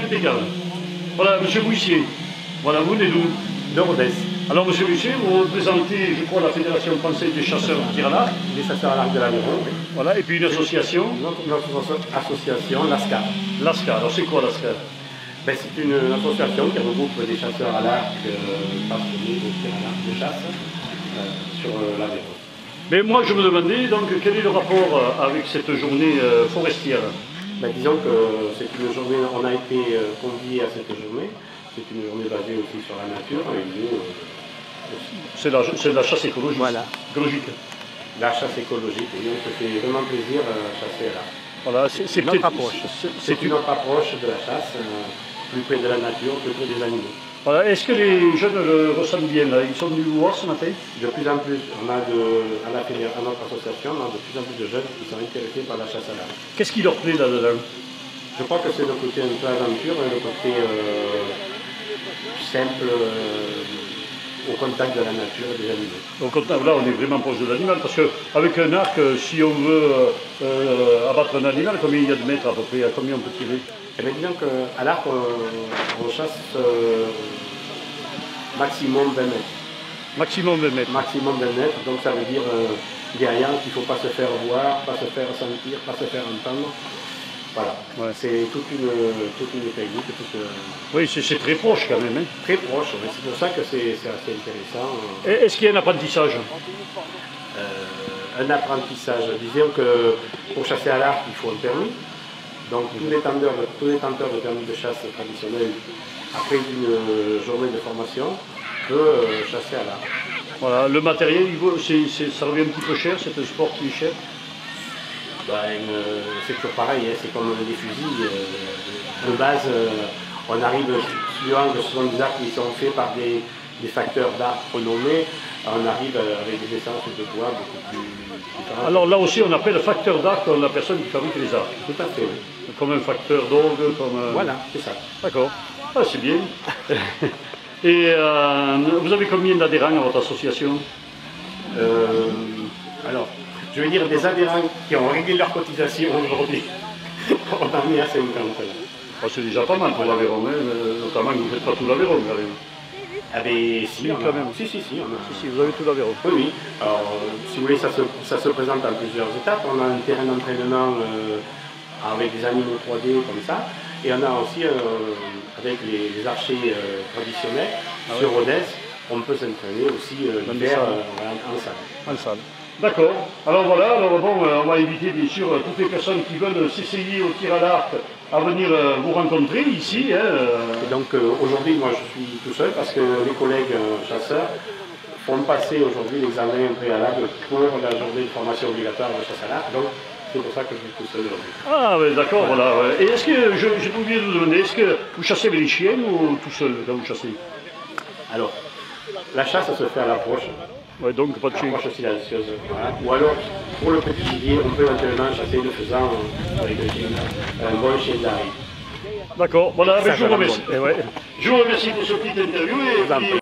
Impeccable. Voilà, monsieur Bouissier. Voilà, vous venez d'où? De Rodez. Alors, monsieur Bouissier, vous représentez, je crois, la Fédération française des chasseurs de tir à l'arc. Les chasseurs à l'arc de l'Aveyron. Oui. Voilà, et puis une association. Notre association, l'ASCAR. L'ASCAR. Alors, c'est quoi l'ASCAR? Ben, c'est une association qui regroupe des chasseurs à l'arc passionnés de tir à l'arc de chasse sur l'Aveyron. Mais moi, je me demandais, donc, quel est le rapport avec cette journée forestière? Ben, disons que c'est une journée, on a été conviés à cette journée. C'est une journée basée aussi sur la nature et nous aussi. C'est de la chasse écologique. Voilà. Écologique. La chasse écologique, et on se fait vraiment plaisir à chasser là. Voilà, c'est notre approche. C'est une autre approche de la chasse, plus près de la nature, plus près des animaux. Voilà. Est-ce que les jeunes le ressentent bien là? Ils sont venus vous voir ce matin? De plus en plus, à notre association, on a de plus en plus de jeunes qui sont intéressés par la chasse à l'arc. Qu'est-ce qui leur plaît là-dedans? Je crois que c'est le côté un peu aventure, le côté simple, au contact de la nature et des animaux. Au contact, là, on est vraiment proche de l'animal, parce qu'avec un arc, si on veut abattre un animal, combien il y a de mètres à peu près? À combien on peut tirer? Eh bien, disons qu'à l'arc, on chasse maximum 20 mètres. Maximum 20 mètres. Maximum 20 mètres, donc ça veut dire derrière qu'il ne faut pas se faire voir, pas se faire sentir, pas se faire entendre. Voilà, ouais. C'est toute une technique. Oui, c'est très proche quand même. Hein. Très proche, mais c'est pour ça que c'est assez intéressant. Est-ce qu'il y a un apprentissage? Un apprentissage. Disons que pour chasser à l'arc, il faut un permis. Donc tous les tenteurs de permis de chasse traditionnels, après une journée de formation, peuvent chasser à l'arc. Voilà, le matériel, ça revient un petit peu cher, c'est un sport qui est cher? Ben, c'est toujours pareil, hein, c'est comme les fusils. De base, on arrive suivant que ce sont des arcs qui sont faits par des facteurs d'arc renommés, on arrive avec des essences de bois beaucoup plus différentes. Alors là aussi, on appelle facteur d'arc la personne qui fabrique les arcs. Tout à fait, oui. Comme un facteur d'orgue, comme... Voilà, c'est ça. D'accord. Ah, c'est bien. Et vous avez combien d'adhérents à votre association? Alors, je veux dire des adhérents qui ont réglé leur cotisation aujourd'hui. On en est à 50. Oh, c'est déjà pas mal pour l'Aveyron, hein, notamment que vous ne faites pas tout l'Aveyron. Ah ben si, quand même. Si, vous avez tout l'Aveyron. Oui, oui. Alors, si vous voulez, ça se présente en plusieurs étapes. On a un terrain d'entraînement avec des animaux 3D comme ça. Et on a aussi, avec les archers traditionnels, sur Rodez, on peut s'entraîner aussi l'hiver en salle. En salle. D'accord. Alors voilà, on va inviter bien sûr toutes les personnes qui veulent s'essayer au tir à l'arc à venir vous rencontrer ici. Et donc aujourd'hui, moi je suis tout seul parce que les collègues chasseurs font passer aujourd'hui l'examen préalable pour la journée de formation obligatoire de chasse à l'arc. Donc c'est pour ça que je suis tout seul aujourd'hui. Ah oui, d'accord, voilà. Et est-ce que, j'ai oublié de vous demander, est-ce que vous chassez avec les chiens ou tout seul quand vous chassez? Alors, la chasse se fait à l'approche. Ouais, donc pas de chien. Approche silencieuse. Voilà. Ou alors, pour le petit gibier, on peut éventuellement chasser le faisan avec un bon chien d'arrêt. D'accord, voilà, je vous remercie. Je vous remercie pour ce petit interview.